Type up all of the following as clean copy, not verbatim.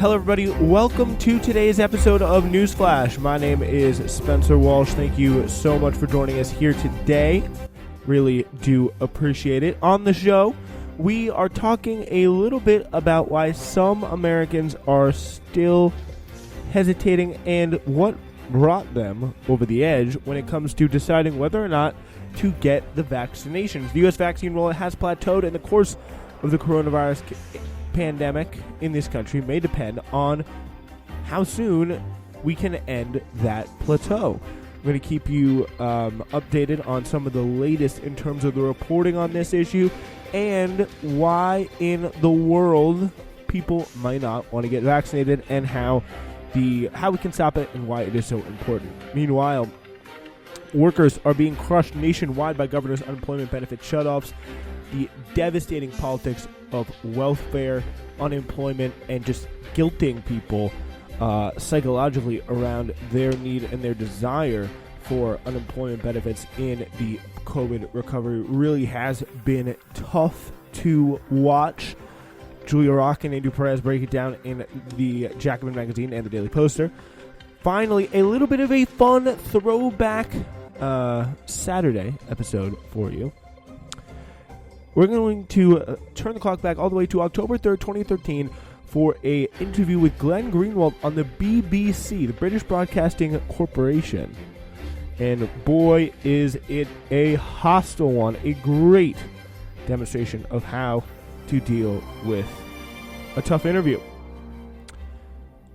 Hello, everybody. Welcome to today's episode of Newsflash. My name is Spencer Walsh. Thank you so much for joining us here today. Really do appreciate it. On the show, we are talking a little bit about why some Americans are still hesitating and what brought them over the edge when it comes to deciding whether or not to get the vaccinations. The U.S. vaccine rollout has plateaued, and the course of the coronavirus pandemic in this country may depend on how soon we can end that plateau. I'm going to keep you updated on some of the latest in terms of the reporting on this issue and why in the world people might not want to get vaccinated and how we can stop it and why it is so important. Meanwhile, workers are being crushed nationwide by governor's unemployment benefit shutoffs, the devastating politics of welfare, unemployment, and just guilting people psychologically around their need and their desire for unemployment benefits in the COVID recovery really has been tough to watch. Julia Rock and Andrew Perez break it down in the Jacobin magazine and the Daily Poster. Finally, a little bit of a fun throwback Saturday episode for you. We're going to turn the clock back all the way to October 3rd, 2013 for an interview with Glenn Greenwald on the BBC, the British Broadcasting Corporation. And boy, is it a hostile one. A great demonstration of how to deal with a tough interview.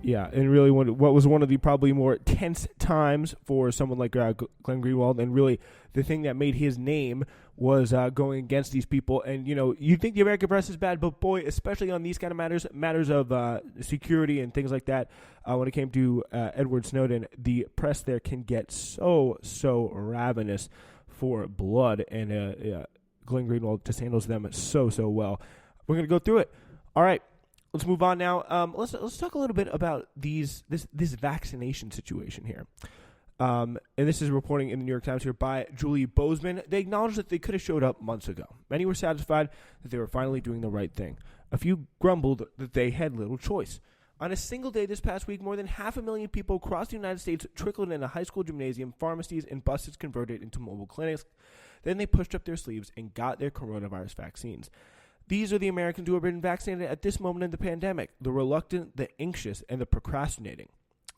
Yeah, and really what was one of the probably more tense times for someone like Glenn Greenwald, and really the thing that made his name was going against these people. And, you know, you think the American press is bad, but boy, especially on these kind of matters of security and things like that, when it came to Edward Snowden, the press there can get so ravenous for blood, and Glenn Greenwald just handles them so well. We're going to go through it. All right. Let's move on now. Let's talk a little bit about this vaccination situation here. And this is reporting in the New York Times here by Julie Bozeman. They acknowledged that they could have showed up months ago. Many were satisfied that they were finally doing the right thing. A few grumbled that they had little choice. On a single day this past week, more than 500,000 people across the United States trickled in a high school gymnasium, pharmacies, and buses converted into mobile clinics. Then they pushed up their sleeves and got their coronavirus vaccines. These are the Americans who have been vaccinated at this moment in the pandemic, the reluctant, the anxious, and the procrastinating.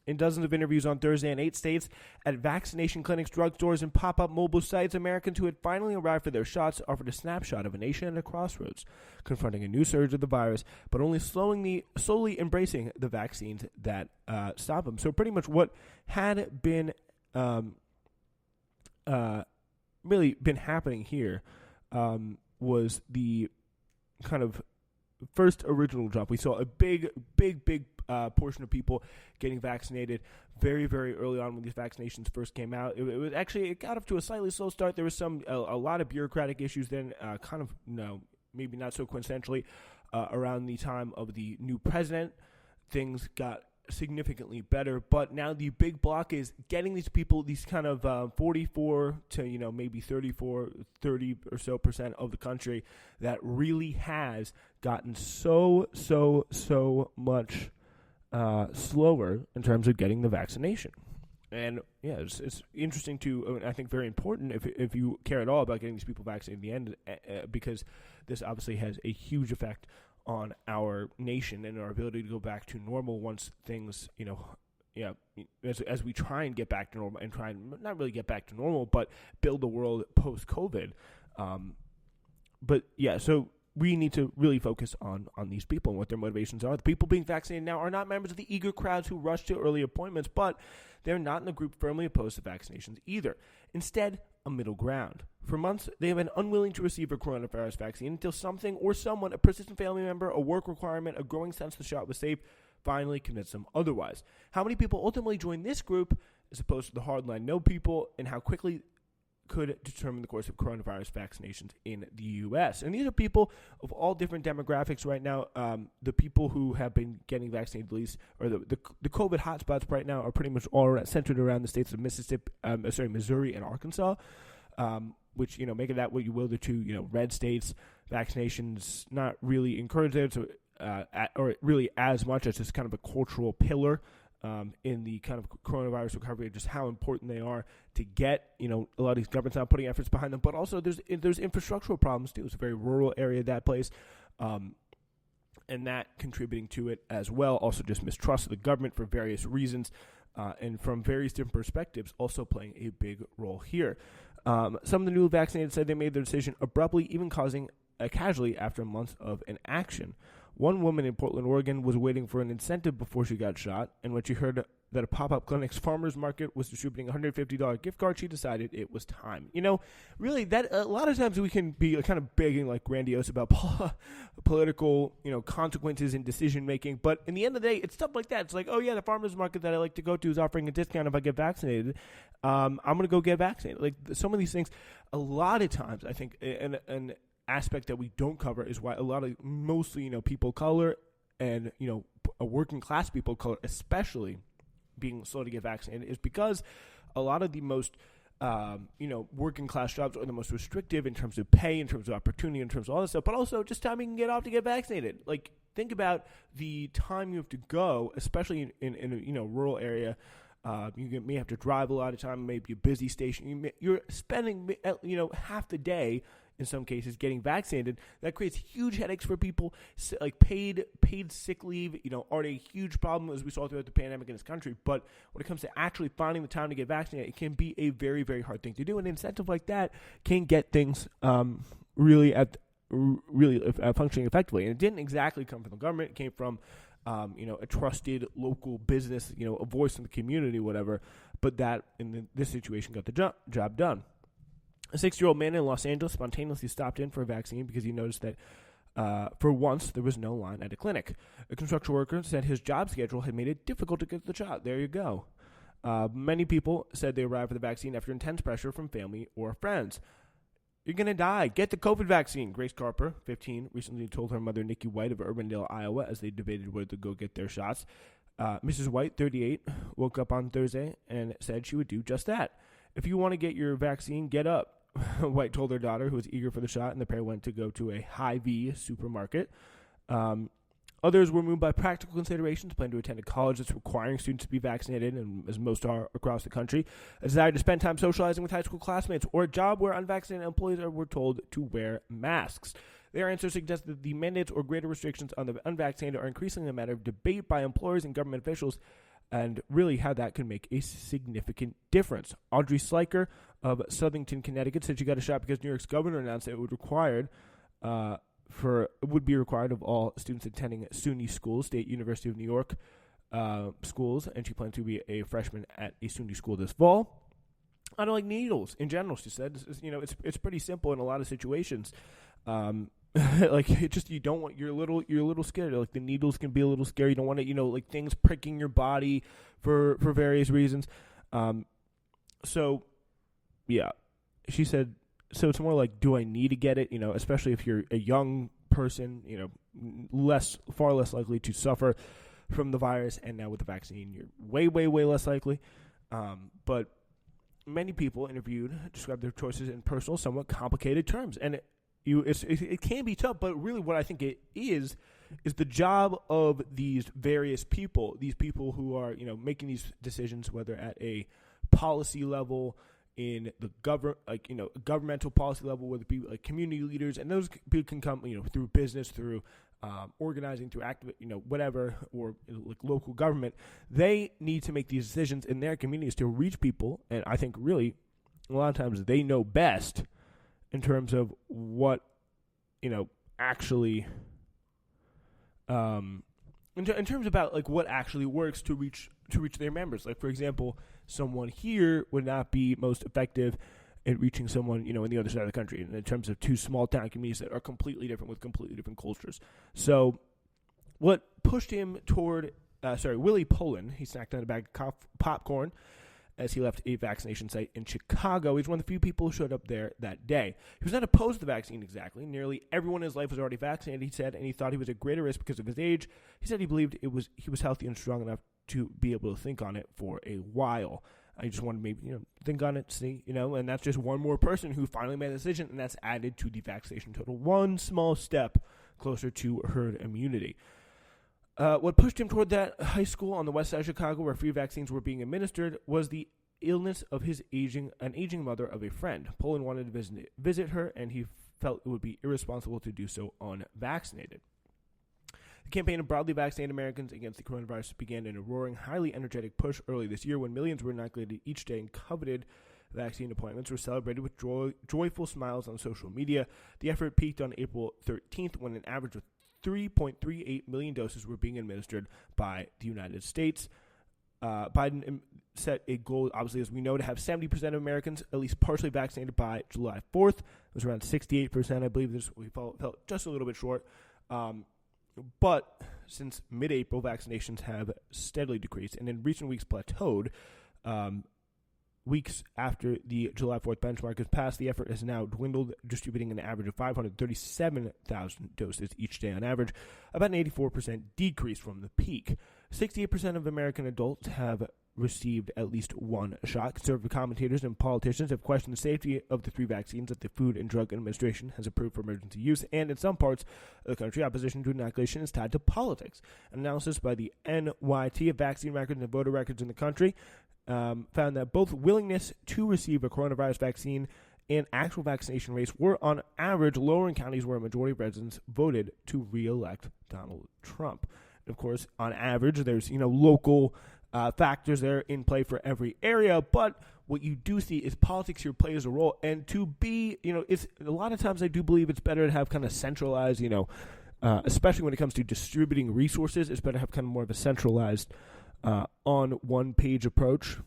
In dozens of interviews on Thursday in 8 states, at vaccination clinics, drugstores, and pop-up mobile sites, Americans who had finally arrived for their shots offered a snapshot of a nation at a crossroads, confronting a new surge of the virus, but only slowly embracing the vaccines that stop them. So pretty much what had been really been happening here was the kind of first original jump. We saw a big portion of people getting vaccinated very early on when these vaccinations first came out. It got up to a slightly slow start. There was a lot of bureaucratic issues then, maybe not so coincidentally, around the time of the new president. Things got significantly better, but now the big block is getting these people, these kind of 44 to maybe 30 or so percent of the country that really has gotten so much slower in terms of getting the vaccination. And yeah, it's interesting to, I think very important if you care at all about getting these people vaccinated in the end, because this obviously has a huge effect on our nation and our ability to go back to normal once things, as we try and get back to normal and try and not really get back to normal, but build the world post-COVID. But yeah, so we need to really focus on these people and what their motivations are. The people being vaccinated now are not members of the eager crowds who rush to early appointments, but they're not in a group firmly opposed to vaccinations either. Instead, a middle ground. For months, they have been unwilling to receive a coronavirus vaccine until something or someone, a persistent family member, a work requirement, a growing sense the shot was safe, finally convinced them otherwise. How many people ultimately join this group as opposed to the hardline no people, and how quickly could determine the course of coronavirus vaccinations in the U.S. And these are people of all different demographics right now. The people who have been getting vaccinated, at least, or the COVID hotspots right now are pretty much all centered around the states of Missouri and Arkansas, which, make it that what you will, the two, red states. Vaccinations not really encouraged there. So or really as much as just kind of a cultural pillar in the kind of coronavirus recovery, just how important they are to get, a lot of these governments not putting efforts behind them. But also there's infrastructural problems too. It's a very rural area, that place. And that contributing to it as well. Also just mistrust of the government for various reasons. And from various different perspectives, also playing a big role here. Some of the newly vaccinated said they made their decision abruptly, even causing a casualty after months of inaction. One woman in Portland, Oregon, was waiting for an incentive before she got shot, and when she heard that a pop-up clinic's farmer's market was distributing a $150 gift card, she decided it was time. Really, that a lot of times we can be kind of big and grandiose about political, consequences and decision-making, but in the end of the day, it's stuff like that. It's like, oh yeah, the farmer's market that I like to go to is offering a discount if I get vaccinated. I'm going to go get vaccinated. Like, some of these things, a lot of times, I think, an aspect that we don't cover is why a lot of mostly people of color and a working class people of color especially being slow to get vaccinated is because a lot of the most working class jobs are the most restrictive in terms of pay, in terms of opportunity, in terms of all this stuff, but also just time you can get off to get vaccinated. Like, think about the time you have to go, especially in a rural area. You may have to drive a lot of time, maybe a busy station. You're spending half the day in some cases getting vaccinated. That creates huge headaches for people. Like paid sick leave, already a huge problem as we saw throughout the pandemic in this country. But when it comes to actually finding the time to get vaccinated, it can be a very, very hard thing to do. An incentive like that can get things really functioning effectively. And it didn't exactly come from the government. It came from a trusted local business, a voice in the community, whatever. But that in this situation got the job done. A 60-year-old man in Los Angeles spontaneously stopped in for a vaccine because he noticed that for once there was no line at a clinic. A construction worker said his job schedule had made it difficult to get the shot. There you go. Many people said they arrived for the vaccine after intense pressure from family or friends. You're going to die. Get the COVID vaccine. Grace Carper, 15, recently told her mother, Nikki White of Urbandale, Iowa, as they debated whether to go get their shots. Mrs. White, 38, woke up on Thursday and said she would do just that. If you want to get your vaccine, get up. White told her daughter, who was eager for the shot, and the pair went to go to a Hy-Vee supermarket. Others were moved by practical considerations, planning to attend a college that's requiring students to be vaccinated, and as most are across the country, a desire to spend time socializing with high school classmates, or a job where unvaccinated employees were told to wear masks. Their answer suggests that the mandates or greater restrictions on the unvaccinated are increasingly a matter of debate by employers and government officials, and really how that could make a significant difference. Audrey Sliker of Southington, Connecticut, said she got a shot because New York's governor announced that it would be required of all students attending SUNY schools, State University of New York schools, and she plans to be a freshman at a SUNY school this fall. I don't like needles in general, she said. It's pretty simple in a lot of situations. You don't want, you're a little scared. Like, the needles can be a little scary. You don't want to, things pricking your body for various reasons. So yeah, she said, so it's more like, do I need to get it? Especially if you're a young person, far less likely to suffer from the virus. And now with the vaccine, you're way, way, way less likely. But many people interviewed described their choices in personal, somewhat complicated terms. And it can be tough, but really what I think it is the job of these various people, these people who are, making these decisions, whether at a policy level, in the governmental policy level, whether it be like community leaders, and those people can come, through business, through organizing, through active, whatever, or like local government. They need to make these decisions in their communities to reach people, and I think really a lot of times they know best in terms of what, actually, in terms about like what actually works to reach their members. Like, for example, someone here would not be most effective in reaching someone, in the other side of the country, in terms of two small town communities that are completely different with completely different cultures. So what pushed him toward, Willie Poland, he snacked on a bag of popcorn as he left a vaccination site in Chicago. He's one of the few people who showed up there that day. He was not opposed to the vaccine exactly. Nearly everyone in his life was already vaccinated, he said, and he thought he was at greater risk because of his age. He said he believed he was healthy and strong enough to be able to think on it for a while. I just wanted to maybe, think on it, see, and that's just one more person who finally made a decision, and that's added to the vaccination total. One small step closer to herd immunity. What pushed him toward that high school on the west side of Chicago where free vaccines were being administered was the illness of an aging mother of a friend. Poland wanted to visit her, and he felt it would be irresponsible to do so unvaccinated. The campaign of broadly vaccinated Americans against the coronavirus began in a roaring, highly energetic push early this year when millions were inoculated each day and coveted vaccine appointments were celebrated with joyful smiles on social media. The effort peaked on April 13th when an average of 3.38 million doses were being administered by the United States. Biden set a goal, obviously, as we know, to have 70% of Americans at least partially vaccinated by July 4th. It was around 68%, I believe. We felt just a little bit short. But since mid-April, vaccinations have steadily decreased and in recent weeks plateaued. Weeks after the July 4th benchmark is passed, the effort has now dwindled, distributing an average of 537,000 doses each day on average, about an 84% decrease from the peak. 68% of American adults have received at least one shot. Conservative commentators and politicians have questioned the safety of the 3 vaccines that the Food and Drug Administration has approved for emergency use, and in some parts of the country, opposition to inoculation is tied to politics. An analysis by the NYT of vaccine records and voter records in the country found that both willingness to receive a coronavirus vaccine and actual vaccination rates were on average lower in counties where a majority of residents voted to re-elect Donald Trump. And of course, on average, there's local factors there in play for every area, but what you do see is politics here plays a role, and to be, it's a lot of times I do believe it's better to have kind of centralized, especially when it comes to distributing resources, it's better to have kind of more of a centralized on one page approach.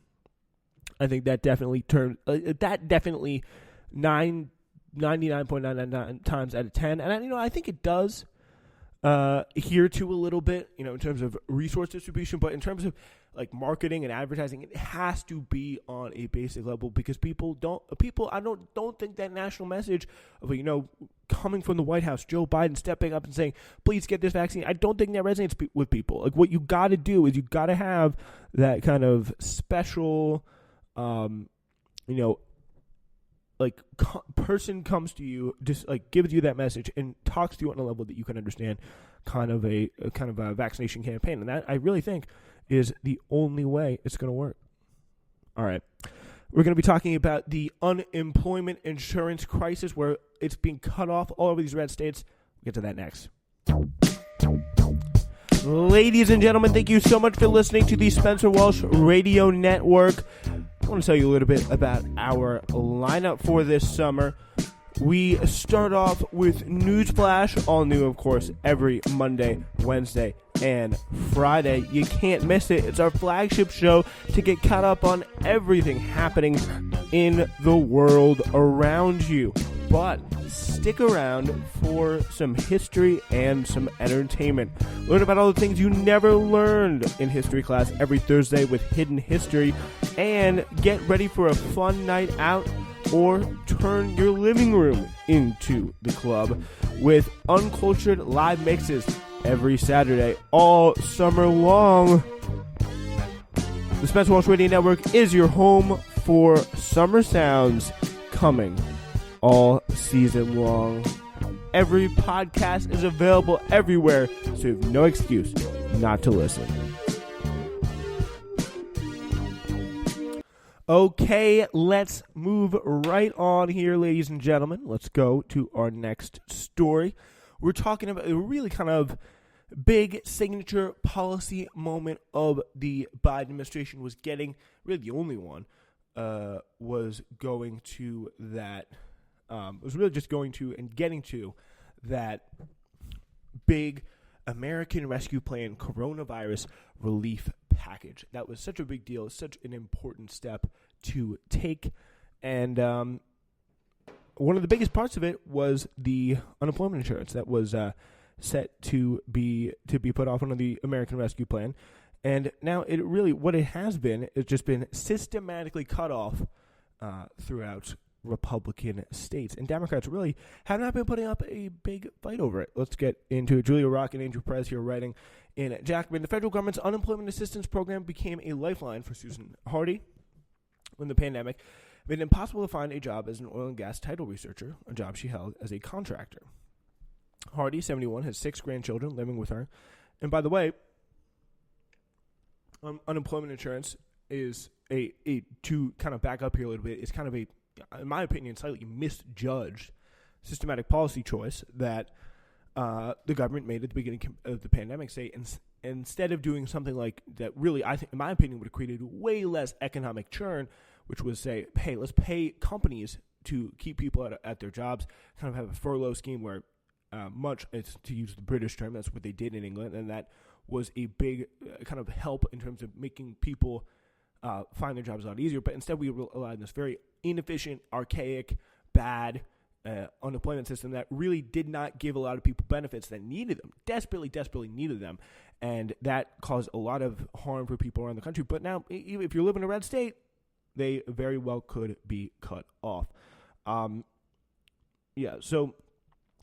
I think that definitely 99.99 times out of 10, and I think it does here too a little bit, in terms of resource distribution, but in terms of like marketing and advertising, it has to be on a basic level because I don't think that national message of coming from the White House, Joe Biden stepping up and saying, please get this vaccine, I don't think that resonates with people. Like, what you got to do is you got to have that kind of special, person comes to you, just like gives you that message and talks to you on a level that you can understand, kind of a vaccination campaign. And that, I really think, is the only way it's going to work. All right. We're going to be talking about the unemployment insurance crisis where it's being cut off all over these red states. We'll get to that next. Ladies and gentlemen, thank you so much for listening to the Spencer Walsh Radio Network. I want to tell you a little bit about our lineup for this summer. We start off with Newsflash, all new, of course, every Monday, Wednesday, and Friday. You can't miss it. It's our flagship show to get caught up on everything happening in the world around you. But stick around for some history and some entertainment. Learn about all the things you never learned in history class every Thursday with Hidden History. And get ready for a fun night out or turn your living room into the club with uncultured live mixes every Saturday all summer long. The Spencer Walsh Radio Network is your home for summer sounds coming all season long. Every podcast is available everywhere, so you have no excuse not to listen. Okay, let's move right on here, ladies and gentlemen. Let's go to our next story. We're talking about a really kind of big signature policy moment of the Biden administration was getting, really the only one, was going to that, was really just going to and getting to that big American Rescue Plan coronavirus relief package. That was such a big deal, such an important step to take. And one of the biggest parts of it was the unemployment insurance that was set to be put off under the American Rescue Plan. And now it really, what it has been, is just been systematically cut off throughout Republican states. And Democrats really have not been putting up a big fight over it. Let's get into it. Julia Rock and Andrew Perez here writing in Jackman. The federal government's unemployment assistance program became a lifeline for Susan Hardy when the pandemic made it impossible to find a job as an oil and gas title researcher, a job she held as a contractor. Hardy, 71, has 6 grandchildren living with her. And by the way, unemployment insurance is to kind of back up here a little bit, is kind of a, in my opinion, slightly misjudged systematic policy choice that the government made at the beginning of the pandemic. Say, instead of doing something like that, really, I think, in my opinion, would have created way less economic churn, which was say, hey, let's pay companies to keep people at their jobs, kind of have a furlough scheme where it's, to use the British term, that's what they did in England, and that was a big kind of help in terms of making people find their jobs a lot easier. But instead, we relied on this very inefficient, archaic, bad unemployment system that really did not give a lot of people benefits that needed them, desperately needed them. And that caused a lot of harm for people around the country. But now, if you live in a red state, they very well could be cut off. So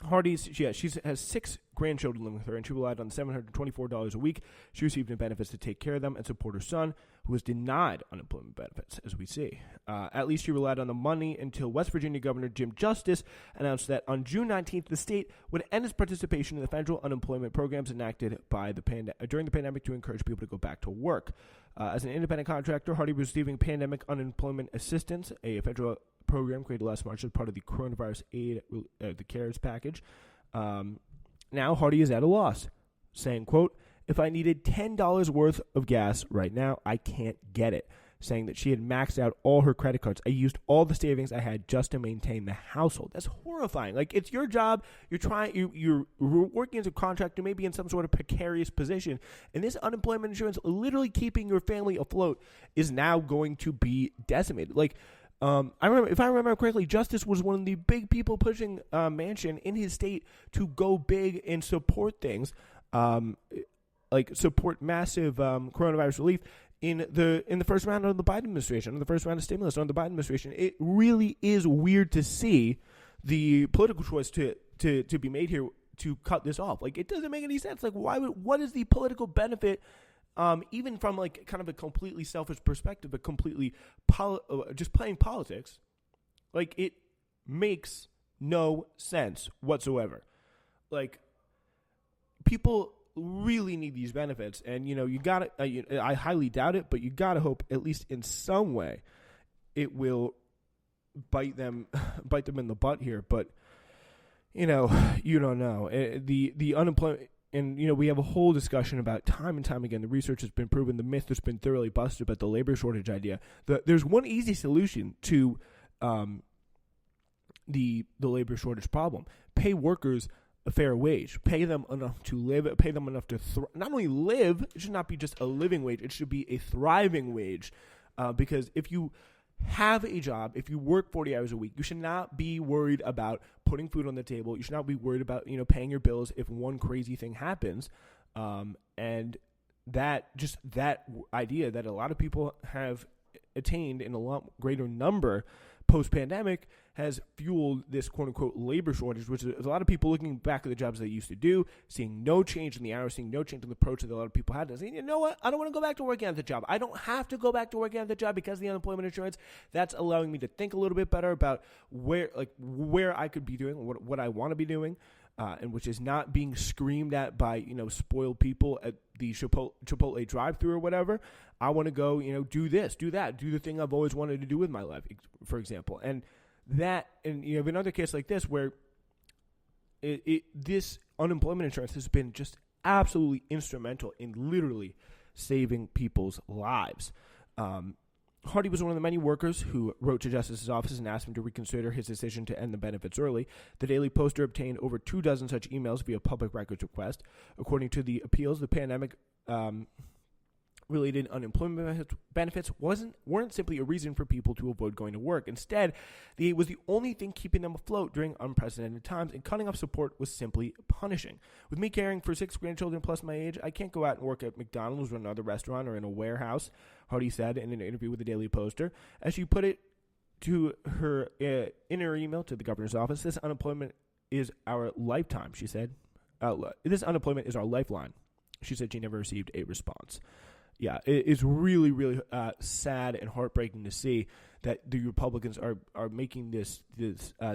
Hardy's, she has 6 grandchildren living with her, and she relied on $724 a week she received in benefits to take care of them and support her son, who was denied unemployment benefits, as we see. At least she relied on the money until West Virginia Governor Jim Justice announced that on June 19th, the state would end its participation in the federal unemployment programs enacted by during the pandemic to encourage people to go back to work. As an independent contractor, Hardy was receiving pandemic unemployment assistance, a federal program created last March as part of the coronavirus aid, the CARES package. Now Hardy is at a loss, saying, quote, "If I needed $10 worth of gas right now, I can't get it," saying that she had maxed out all her credit cards. "I used all the savings I had just to maintain the household." That's horrifying. Like, it's your job. You're working as a contractor, maybe in some sort of precarious position, and this unemployment insurance, literally keeping your family afloat, is now going to be decimated. Like, if I remember correctly, Justice was one of the big people pushing Manchin in his state to go big and support things, like support massive coronavirus relief in the first round of the Biden administration, in the first round of stimulus under the Biden administration. It really is weird to see the political choice to be made here to cut this off. Like, it doesn't make any sense. Like, what is the political benefit? Even from like kind of a completely selfish perspective, but completely just playing politics, like, it makes no sense whatsoever. Like, people really need these benefits, and you gotta. I highly doubt it, but you gotta hope at least in some way it will bite them in the butt here. But you don't know. The unemployment. And, we have a whole discussion about time and time again. The research has been proven. The myth has been thoroughly busted about the labor shortage idea. There's one easy solution to the labor shortage problem. Pay workers a fair wage. Pay them enough to live. Pay them enough to not only live. It should not be just a living wage. It should be a thriving wage. Because if you have a job, if you work 40 hours a week, you should not be worried about putting food on the table. You should not be worried about, paying your bills if one crazy thing happens. And that idea that a lot of people have attained in a lot greater number post-pandemic has fueled this quote-unquote labor shortage, which is a lot of people looking back at the jobs they used to do, seeing no change in the hours, seeing no change in the approach that a lot of people had, and saying, you know what, I don't want to go back to working at the job. I don't have to go back to working at the job because of the unemployment insurance. That's allowing me to think a little bit better about where I could be doing, what I want to be doing, and which is not being screamed at by, spoiled people at the Chipotle drive-thru or whatever. I want to go, do this, do that, do the thing I've always wanted to do with my life, for example. And you have another case like this where this unemployment insurance has been just absolutely instrumental in literally saving people's lives. Hardy was one of the many workers who wrote to Justice's office and asked him to reconsider his decision to end the benefits early. The Daily Poster obtained over 24 such emails via public records request. According to the appeals, the pandemic related unemployment benefits weren't simply a reason for people to avoid going to work. Instead, it was the only thing keeping them afloat during unprecedented times, and cutting off support was simply punishing. With me caring for 6 grandchildren plus my age, I can't go out and work at McDonald's or another restaurant or in a warehouse, Hardy said in an interview with the Daily Poster. As she put it to her in her email to the governor's office, "This unemployment is our lifetime," she said. "This unemployment is our lifeline." She said she never received a response. Yeah, it's really, really sad and heartbreaking to see that the Republicans are making this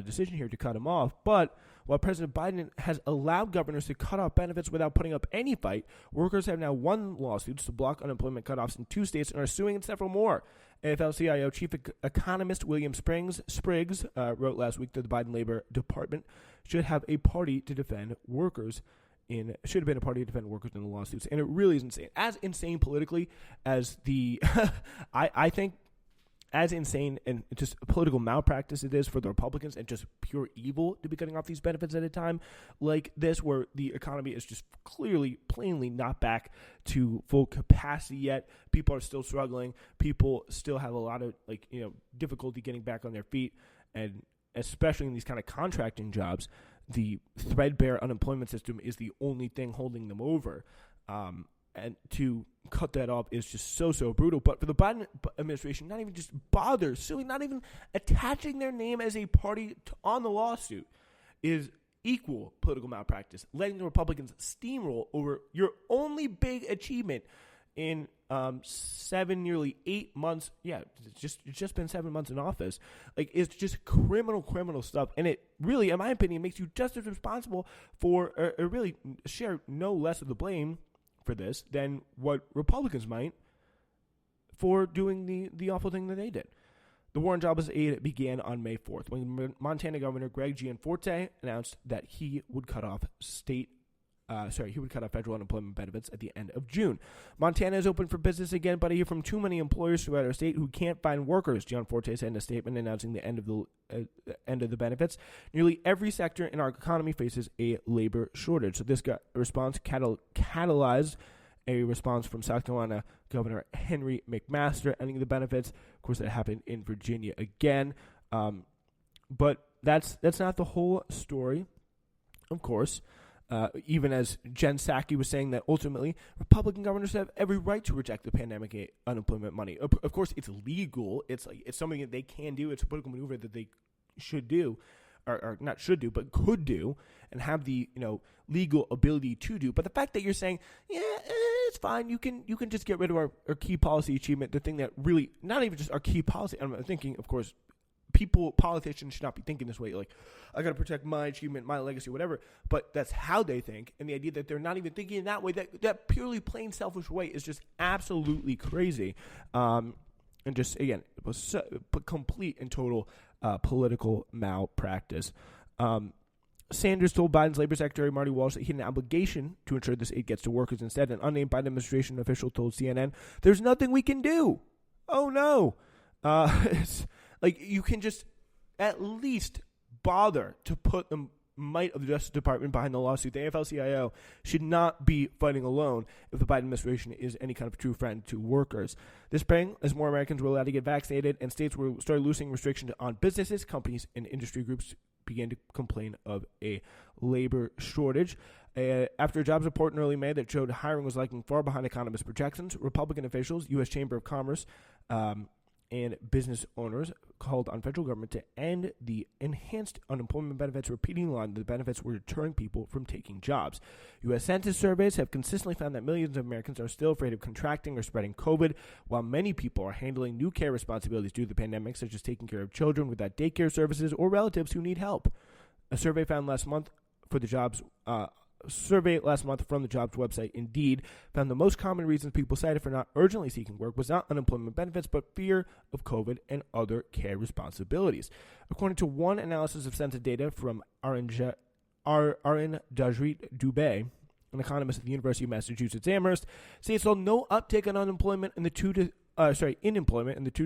decision here to cut him off. But While President Biden has allowed governors to cut off benefits without putting up any fight, workers have now won lawsuits to block unemployment cutoffs in 2 states and are suing in several more. AFL-CIO Chief Economist William Spriggs wrote last week that the Biden Labor Department should have been a party to defend workers in the lawsuits. And it really is insane. As insane politically as the, I think, as insane and just political malpractice it is for the Republicans and just pure evil to be cutting off these benefits at a time like this, where the economy is just clearly, plainly not back to full capacity yet. People are still struggling. People still have a lot of difficulty getting back on their feet, and especially in these kind of contracting jobs, the threadbare unemployment system is the only thing holding them over. And to cut that off is just so brutal. But for the Biden administration, not even just bother suing, not even attaching their name as a party on the lawsuit, is equal political malpractice. Letting the Republicans steamroll over your only big achievement in nearly 8 months. Yeah, it's just been 7 months in office. It's just criminal stuff. And it really, in my opinion, makes you just as responsible for, or really share no less of the blame for this than what Republicans might for doing the awful thing that they did. The war on jobless aid began on May 4th when Montana Governor Greg Gianforte announced that he would cut off federal unemployment benefits at the end of June. Montana is open for business again, but I hear from too many employers throughout our state who can't find workers, Gianforte said in a statement announcing the end of the benefits. Nearly every sector in our economy faces a labor shortage. So this response catalyzed a response from South Carolina Governor Henry McMaster ending the benefits. Of course, that happened in Virginia again. But that's not the whole story, of course. Even as Jen Psaki was saying that ultimately Republican governors have every right to reject the pandemic unemployment money. Of course, it's legal. It's something that they can do. It's a political maneuver that they should do, or not should do, but could do, and have the legal ability to do. But the fact that you're saying, it's fine, you can just get rid of our key policy achievement, the thing that really, not even just our key policy. I'm thinking, of course, politicians should not be thinking this way. I got to protect my achievement, my legacy, whatever. But that's how they think. And the idea that they're not even thinking in that way, that purely plain selfish way, is just absolutely crazy. And just, again, it was complete and total political malpractice. Sanders told Biden's Labor Secretary Marty Walsh that he had an obligation to ensure this aid gets to workers. Instead, an unnamed Biden administration official told CNN, "There's nothing we can do." Oh, no. It's you can just at least bother to put the might of the Justice Department behind the lawsuit. The AFL-CIO should not be fighting alone if the Biden administration is any kind of true friend to workers. This spring, as more Americans were allowed to get vaccinated and states were started loosening restrictions on businesses, companies, and industry groups began to complain of a labor shortage. After a jobs report in early May that showed hiring was lagging far behind economists' projections, Republican officials, U.S. Chamber of Commerce, and business owners called on federal government to end the enhanced unemployment benefits, repeating the line that the benefits were deterring people from taking jobs. U.S. Census surveys have consistently found that millions of Americans are still afraid of contracting or spreading COVID, while many people are handling new care responsibilities due to the pandemic, such as taking care of children without daycare services or relatives who need help. A survey last month from the jobs website Indeed found the most common reasons people cited for not urgently seeking work was not unemployment benefits, but fear of COVID and other care responsibilities. According to one analysis of census data from Arindajrit Dubey, an economist at the University of Massachusetts Amherst, states saw no uptick in unemployment in the 2 to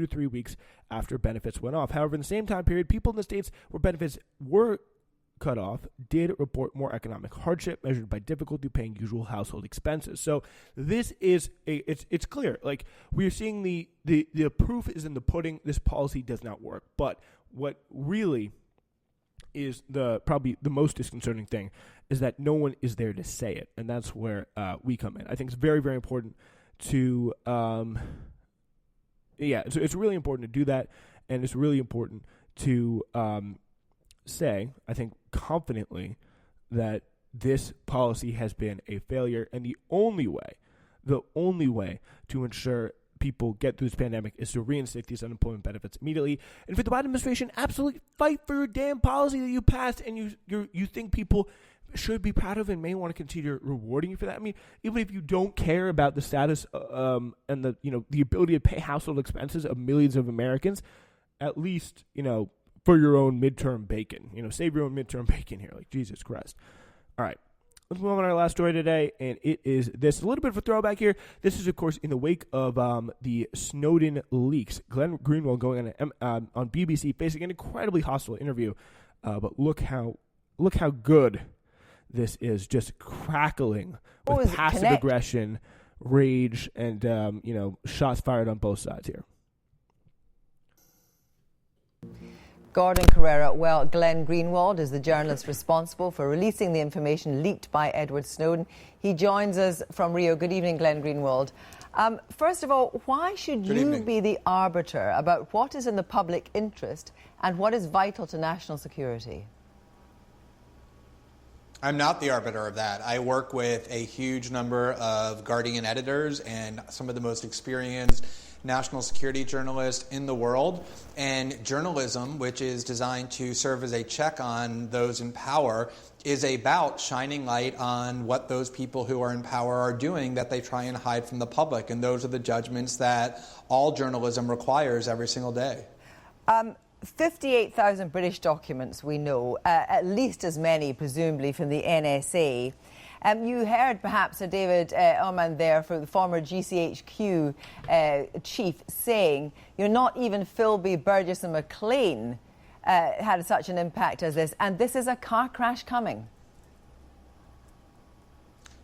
3 weeks after benefits went off. However, in the same time period, people in the states where benefits were cut off did report more economic hardship measured by difficulty paying usual household expenses. So this is it's clear. We're seeing the proof is in the pudding. This policy does not work. But what really is probably the most disconcerting thing is that no one is there to say it, and that's where we come in. I think it's very, very important to it's really important to do that, and it's really important to say, I think confidently, that this policy has been a failure, and the only way to ensure people get through this pandemic is to reinstate these unemployment benefits immediately. And for the Biden administration, absolutely fight for your damn policy that you passed and you think people should be proud of and may want to continue rewarding you for that. I mean, even if you don't care about the status and the ability to pay household expenses of millions of Americans, at least, for your own midterm bacon. Save your own midterm bacon here. Like, Jesus Christ. All right. Let's move on to our last story today, and it is this. A little bit of a throwback here. This is, of course, in the wake of the Snowden leaks. Glenn Greenwald going on BBC, facing an incredibly hostile interview. But look how good this is, just crackling with passive aggression, rage, and shots fired on both sides here. Gordon Carrera. Well, Glenn Greenwald is the journalist responsible for releasing the information leaked by Edward Snowden. He joins us from Rio. Good evening, Glenn Greenwald. First of all, why should you be the arbiter about what is in the public interest and what is vital to national security? I'm not the arbiter of that. I work with a huge number of Guardian editors and some of the most experienced national security journalists in the world. And journalism, which is designed to serve as a check on those in power, is about shining light on what those people who are in power are doing that they try and hide from the public. And those are the judgments that all journalism requires every single day. 58,000 British documents, we know, at least as many, presumably, from the NSA. You heard perhaps David Oman there, for the former GCHQ chief, saying, not even Philby, Burgess and McLean had such an impact as this, and this is a car crash coming.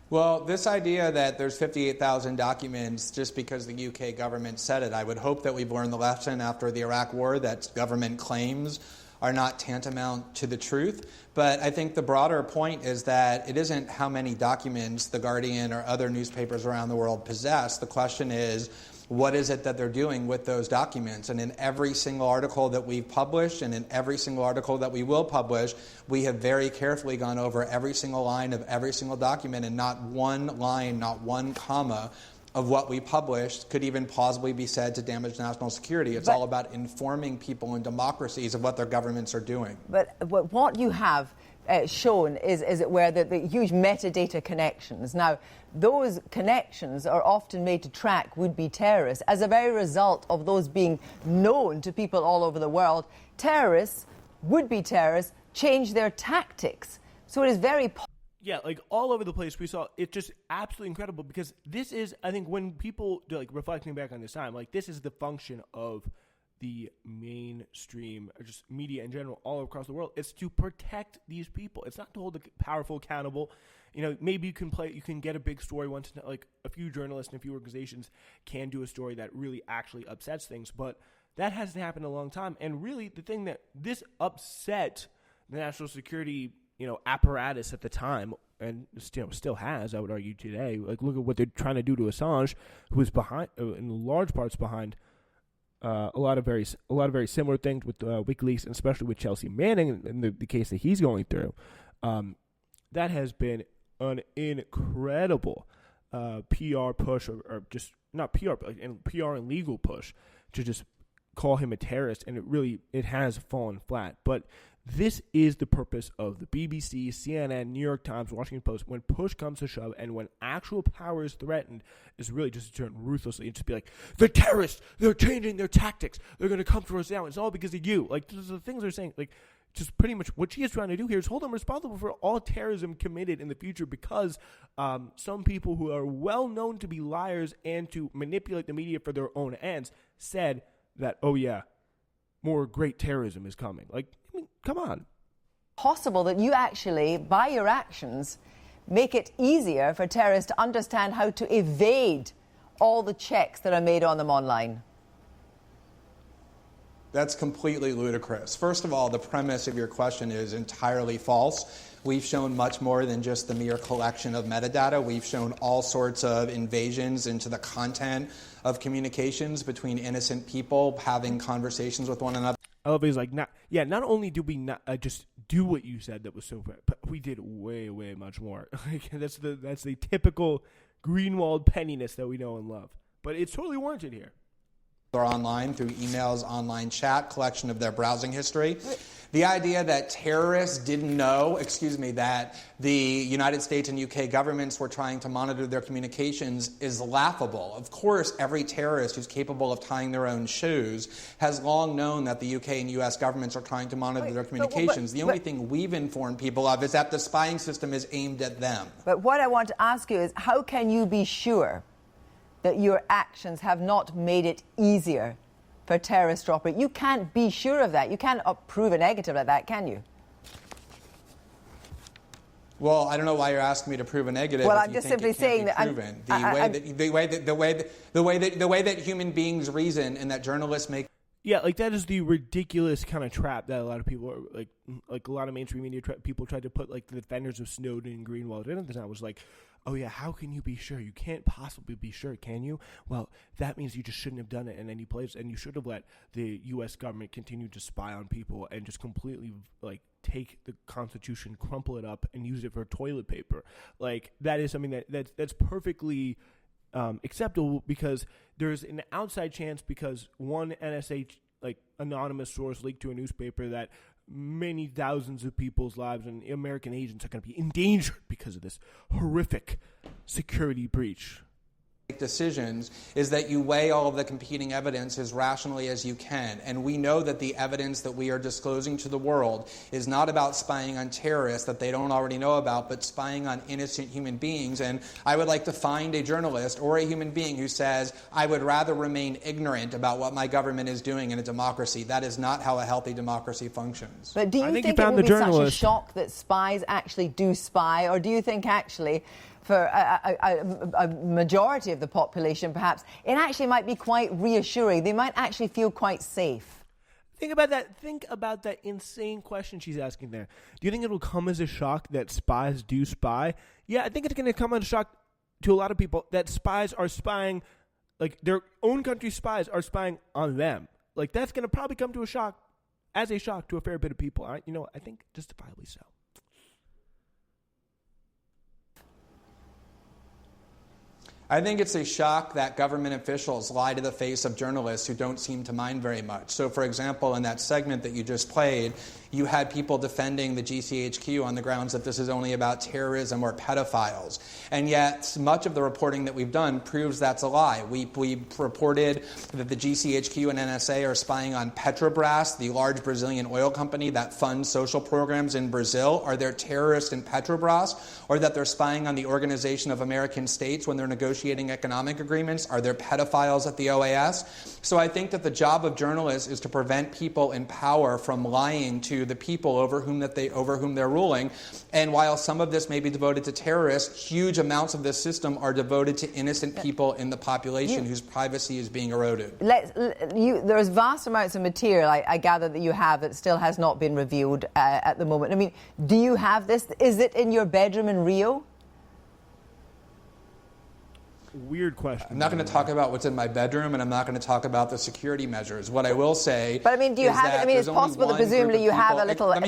Well, this idea that there's 58,000 documents just because the UK government said it, I would hope that we've learned the lesson after the Iraq War that government claims are not tantamount to the truth. But I think the broader point is that it isn't how many documents The Guardian or other newspapers around the world possess. The question is, what is it that they're doing with those documents? And in every single article that we've published and in every single article that we will publish, we have very carefully gone over every single line of every single document, and not one line, not one comma of what we published could even plausibly be said to damage national security. It's all about informing people in democracies of what their governments are doing. But what you have shown is where the huge metadata connections. Now, those connections are often made to track would-be terrorists. As a very result of those being known to people all over the world, terrorists, would-be terrorists, change their tactics. So it is very Yeah, like all over the place. We saw it's just absolutely incredible, because this is, I think, when people reflecting back on this time, this is the function of the mainstream, or just media in general, all across the world. It's to protect these people. It's not to hold the powerful accountable. Maybe you can get a big story once, a few journalists and a few organizations can do a story that really actually upsets things, but that hasn't happened in a long time. And really, the thing that this upset the national security apparatus at the time, and still has, I would argue today. Look at what they're trying to do to Assange, who is behind, in large parts behind, a lot of very similar things with WikiLeaks, and especially with Chelsea Manning and the case that he's going through. That has been an incredible PR push, or just not PR, but PR and legal push to just call him a terrorist, and it has fallen flat. But this is the purpose of the BBC, CNN, New York Times, Washington Post, when push comes to shove and when actual power is threatened, is really just to turn ruthlessly and just be like, the terrorists, they're changing their tactics. They're going to come for us now. It's all because of you. The things they're saying, just pretty much what she is trying to do here is hold them responsible for all terrorism committed in the future, because some people who are well known to be liars and to manipulate the media for their own ends said that, oh yeah, more great terrorism is coming. Come on. Possible that you actually, by your actions, make it easier for terrorists to understand how to evade all the checks that are made on them online. That's completely ludicrous. First of all, the premise of your question is entirely false. We've shown much more than just the mere collection of metadata. We've shown all sorts of invasions into the content of communications between innocent people having conversations with one another. I love it. He's not only did we not just do what you said that was so bad, but we did way, way much more. That's the typical Greenwald pettiness that we know and love. but it's totally warranted here. Or online through emails, online chat, collection of their browsing history. The idea that terrorists didn't know, that the United States and UK governments were trying to monitor their communications is laughable. Of course, every terrorist who's capable of tying their own shoes has long known that the UK and US governments are trying to monitor their communications. The only thing we've informed people of is that the spying system is aimed at them. But what I want to ask you is, how can you be sure that your actions have not made it easier for terrorists to operate? You can't be sure of that. You can't prove a negative like that, can you? Well, I don't know why you're asking me to prove a negative. Well, if I'm you just think simply it can't saying be that proven. The way that human beings reason and that journalists make. Yeah, like that is the ridiculous kind of trap that a lot of people are like a lot of mainstream media people tried to put like the defenders of Snowden and Greenwald in at the time. Was like, oh yeah, how can you be sure? You can't possibly be sure, can you? Well, that means you just shouldn't have done it in any place, and you should have let the U.S. government continue to spy on people and just completely like take the Constitution, crumple it up, and use it for toilet paper. Like that is something that's perfectly acceptable, because there's an outside chance, because one NSA like anonymous source leaked to a newspaper that many thousands of people's lives and American agents are going to be endangered because of this horrific security breach. Decisions is that you weigh all of the competing evidence as rationally as you can. And we know that the evidence that we are disclosing to the world is not about spying on terrorists that they don't already know about, but spying on innocent human beings. And I would like to find a journalist or a human being who says, I would rather remain ignorant about what my government is doing in a democracy. That is not how a healthy democracy functions. But do you think it will be such a shock that spies actually do spy, or do you think actually for a majority of the population, perhaps, it actually might be quite reassuring? They might actually feel quite safe. Think about that. Think about that insane question she's asking there. Do you think it will come as a shock that spies do spy? Yeah, I think it's going to come as a shock to a lot of people that spies are spying, like their own country's spies are spying on them. Like that's going to probably come to a shock, as a shock to a fair bit of people. I think justifiably so. I think it's a shock that government officials lie to the face of journalists who don't seem to mind very much. So, for example, in that segment that you just played, you had people defending the GCHQ on the grounds that this is only about terrorism or pedophiles. And yet, much of the reporting that we've done proves that's a lie. We reported that the GCHQ and NSA are spying on Petrobras, the large Brazilian oil company that funds social programs in Brazil. Are there terrorists in Petrobras? Or that they're spying on the Organization of American States when they're negotiating economic agreements? Are there pedophiles at the OAS? So I think that the job of journalists is to prevent people in power from lying to the people over whom they're ruling. And while some of this may be devoted to terrorists, huge amounts of this system are devoted to innocent people in the population whose privacy is being eroded. There's vast amounts of material I gather that you have that still has not been revealed at the moment. I mean, do you have this? Is it in your bedroom in Rio? Weird question. I'm not going to talk about what's in my bedroom, and I'm not going to talk about the security measures. What I will say, but I mean, do you have it? I mean, it's possible that presumably you have a little. But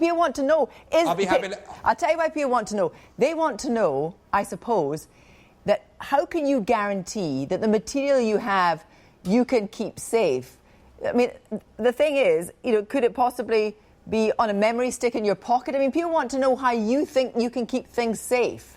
people want to know. I'll be happy to. I'll tell you why people want to know. They want to know, I suppose, that how can you guarantee that the material you have you can keep safe? I mean, the thing is, could it possibly be on a memory stick in your pocket? I mean, people want to know how you think you can keep things safe.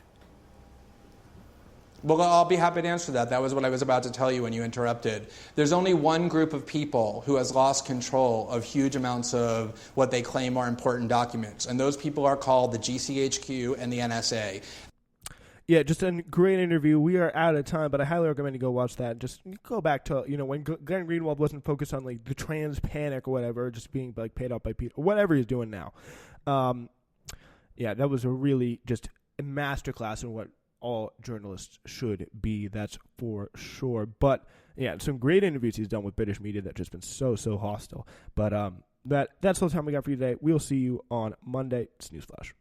Well, I'll be happy to answer that. That was what I was about to tell you when you interrupted. There's only one group of people who has lost control of huge amounts of what they claim are important documents, and those people are called the GCHQ and the NSA. Yeah, just a great interview. We are out of time, but I highly recommend you go watch that. Just go back to, when Glenn Greenwald wasn't focused on like the trans panic or whatever, just being like paid off by people, whatever he's doing now. Yeah, that was a really just a masterclass in what all journalists should be, that's for sure. But yeah, some great interviews he's done with British media that just been so hostile. But that's all the time we got for you today. We'll see you on Monday. It's Newsflash.